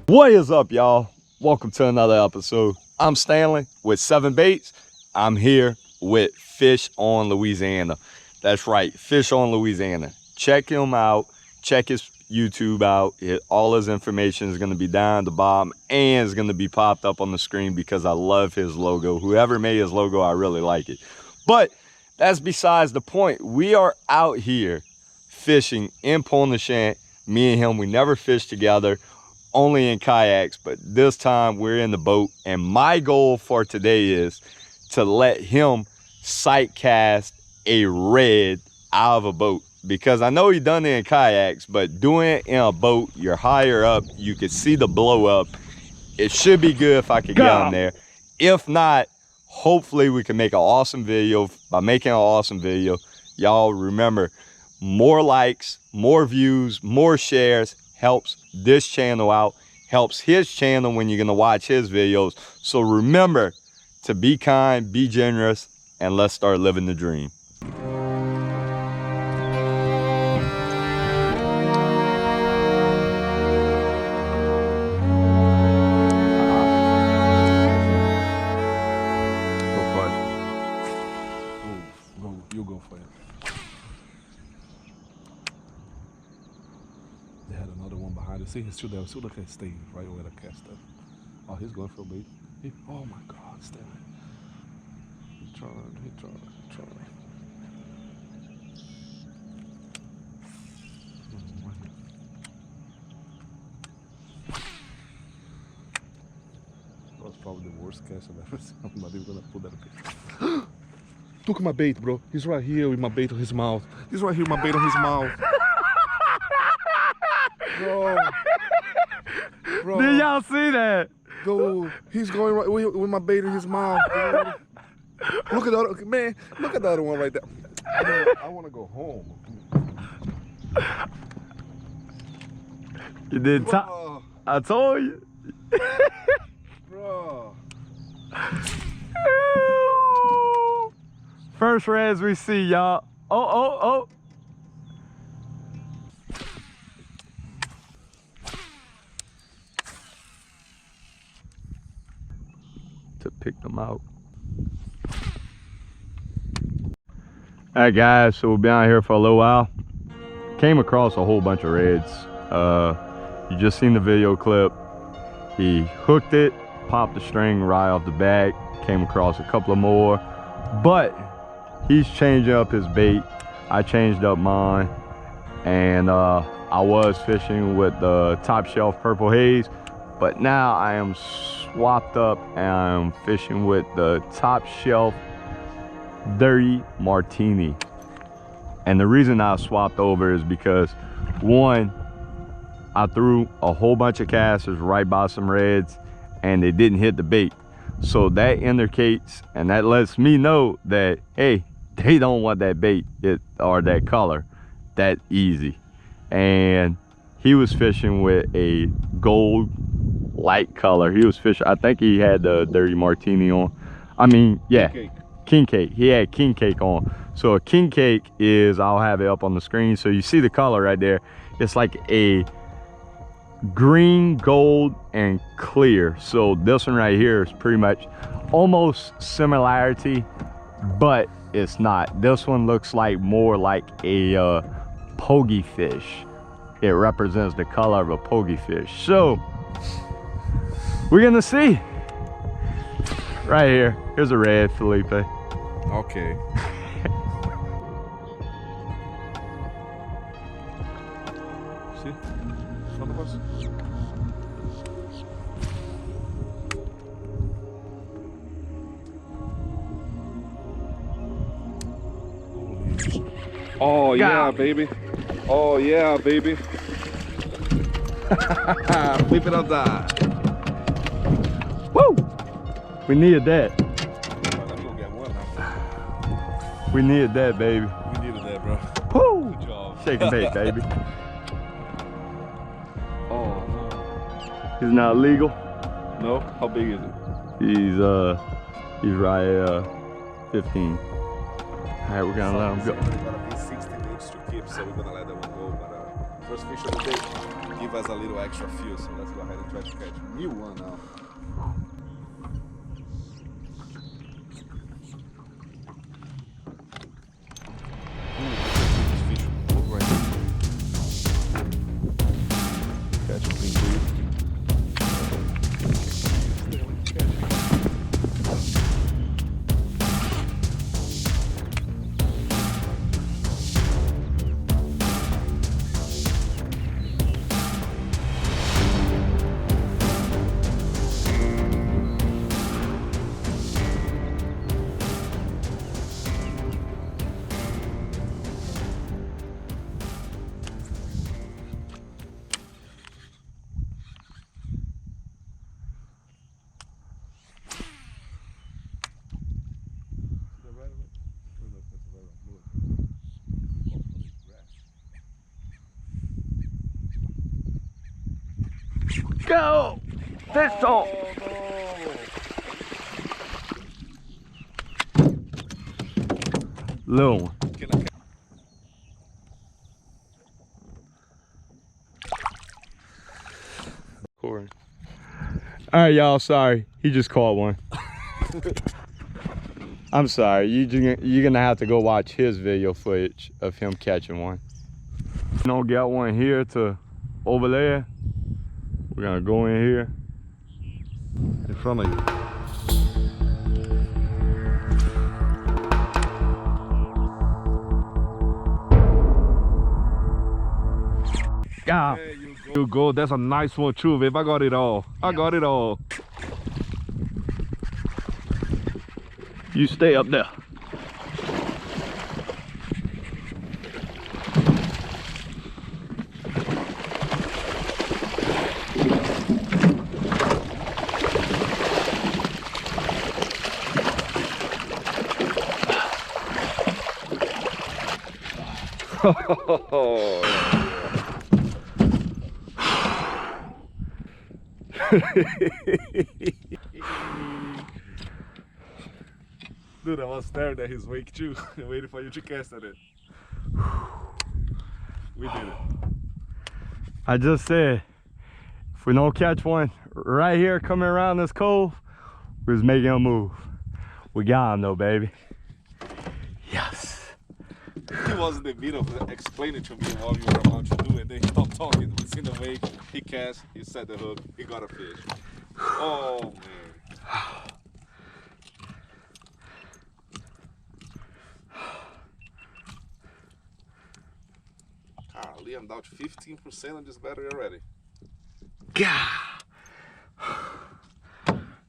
What is up, y'all? Welcome to another episode. I'm Stanley with 7 Baits. I'm here with Fish on Louisiana. That's right, Fish on Louisiana. Check him out. Check his YouTube out. All his information is going to be down at the bottom and it's going to be popped up on the screen because I love his logo. Whoever made his logo, I really like it. But that's besides the point. We are out here fishing in Pointe-Nochant. Me and him, we never fished together, only in kayaks, but this time we're in the boat. And my goal for today is to let him sight cast a red out of a boat, because I know he done it in kayaks, but doing it in a boat, you're higher up, you can see the blow up. It should be good if I could get him there. If not, hopefully we can make an awesome video. By making an awesome video, y'all remember, more likes, more views, more shares helps this channel out, helps his channel when you're gonna watch his videos. So remember to be kind, be generous, and let's start living the dream. You go for it. They had another one behind it. See, he's still there. Still look at Steve right where the cast up. Oh, he's going for a bait. Oh my God, Steve. He turned. That was probably the worst cast I've ever seen. I'm not even gonna put that up. Took my bait, bro. He's right here with my bait on his mouth. He's right here with my bait on his mouth. Bro. Did y'all see that? Dude, he's going right with my bait in his mouth, dude. Look at the other, man, look at the other one right there. I want to go home. You did. I told you. Bro. First reds we see, y'all. Oh. To pick them out. All right, guys, so we've been out here for a little while. Came across a whole bunch of reds. You just seen the video clip. He hooked it, popped the string right off the back, came across a couple of more, but he's changing up his bait. I changed up mine, and I was fishing with the Top Shelf Purple Haze, but now I am swapped up and I'm fishing with the Top Shelf Dirty Martini. And the reason I swapped over is because, one, I threw a whole bunch of casters right by some reds and they didn't hit the bait. So that indicates, and that lets me know that, hey, they don't want that bait or that color that easy. And he was fishing with a gold light color. He was fishing, I think he had the Dirty Martini on. I mean, yeah, king cake. He had king cake on. So a king cake is, I'll have it up on the screen so you see the color right there. It's like a green, gold, and clear. So this one right here is pretty much almost similarity, but it's not. This one looks like more like a pogie fish. It represents the color of a pogie fish. So we're gonna see. Right here, here's a red, Felipe. Okay. See? Front of us? Oh yeah, baby. Oh yeah, baby. Flip it up that. Woo! We needed that. Let me go get one now. We needed that, baby. We needed that, bro. Woo! Good job. Shake and bake, baby. Oh no. He's not legal. No? How big is it? He's right 15. All right, we're gonna let him go. It's gonna be 60 weeks to keep, so we're gonna let that one go. But First fish of the day. Give us a little extra feel, so let's go ahead and try to catch new one now. This fish right here. Catch a clean bait. Go! Fish on! Little one. Corey. Alright, y'all, sorry. He just caught one. I'm sorry. You're gonna have to go watch his video footage of him catching one. Don't get one here to over there. We're gonna go in here. In front of you. Yeah. There you go. That's a nice one too, babe. I got it all. I got it all. You stay up there. Dude, I was staring at his wake too, waiting for you to cast at it. We did it. I just said, if we don't catch one right here coming around this cove, we're just making a move. We got him though, baby. Yes. He was in the middle of explaining to me what we were about to do, and then he stopped talking. He was in the wake, he cast, he set the hook, he got a fish. Oh man. Golly, I'm down to 15% on this battery already. God.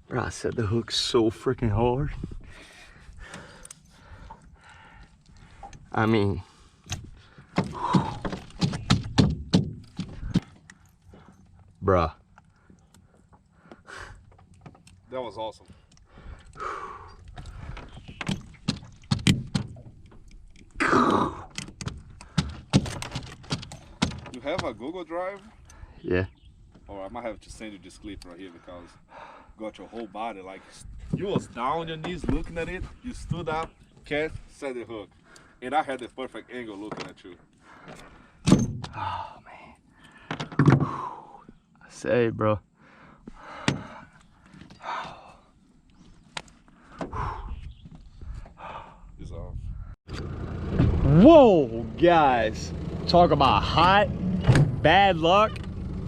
Bro, I set the hook so freaking hard. I mean, bruh. That was awesome. You have a Google Drive? Yeah. Or I might have to send you this clip right here because you got your whole body like you was down on your knees looking at it. You stood up, cast, set the hook, and I had the perfect angle looking at you. Oh man. I say, bro. It's off. Whoa, guys. Talk about hot, bad luck.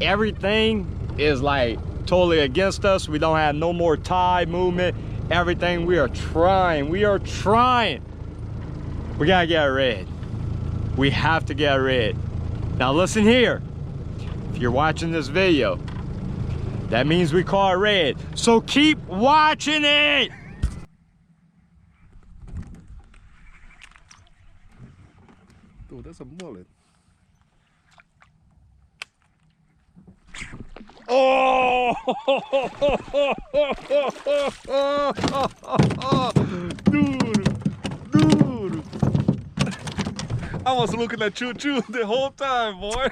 Everything is like totally against us. We don't have no more tide movement. Everything, we are trying. We are trying. We gotta get red. We have to get red. Now listen here. If you're watching this video, that means we caught red. So keep watching it. Dude, that's a mullet. Oh! Dude. I was looking at you too the whole time, boy.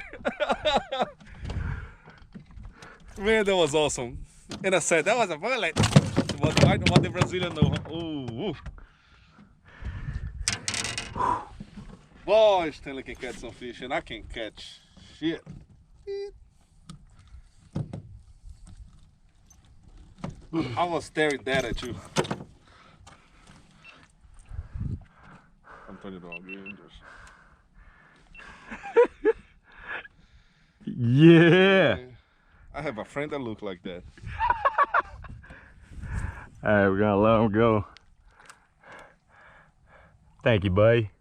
Man, that was awesome. And I said, that was a mullet. What the Brazilian know. Ooh. Boy, Stanley can catch some fish and I can catch shit. Dude, I was staring dead at you. I'm turning it on again. Yeah. I have a friend that look like that. All right, we're gonna let him go. Thank you, buddy.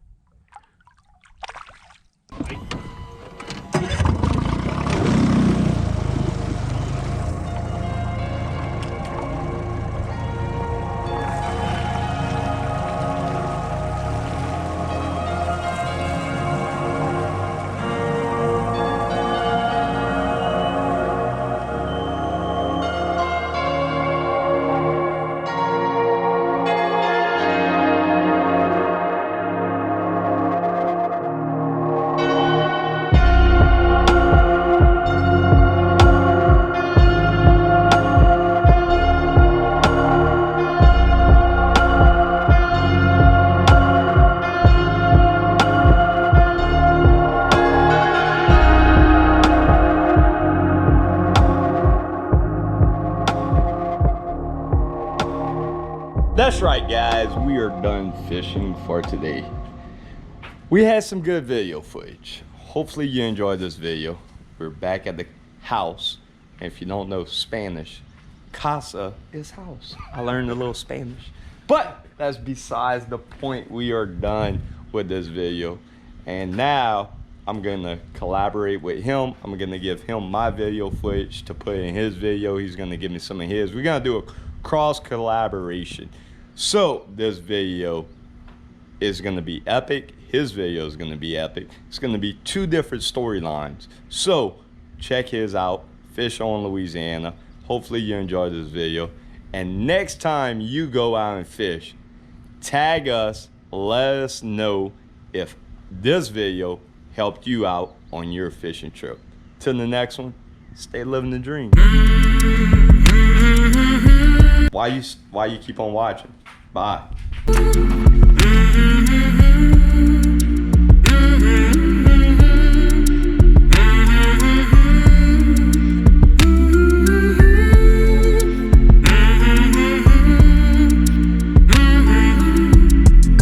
That's right, guys, we are done fishing for today. We had some good video footage. Hopefully you enjoyed this video. We're back at the house. And if you don't know Spanish, casa is house. I learned a little Spanish. But that's besides the point. We are done with this video. And now I'm gonna collaborate with him. I'm gonna give him my video footage to put in his video. He's gonna give me some of his. We're gonna do a cross collaboration. So this video is gonna be epic. His video is gonna be epic. It's gonna be two different storylines. So check his out, Fish on Louisiana. Hopefully you enjoyed this video. And next time you go out and fish, tag us, let us know if this video helped you out on your fishing trip. Till the next one, stay living the dream. Why you keep on watching? Bye.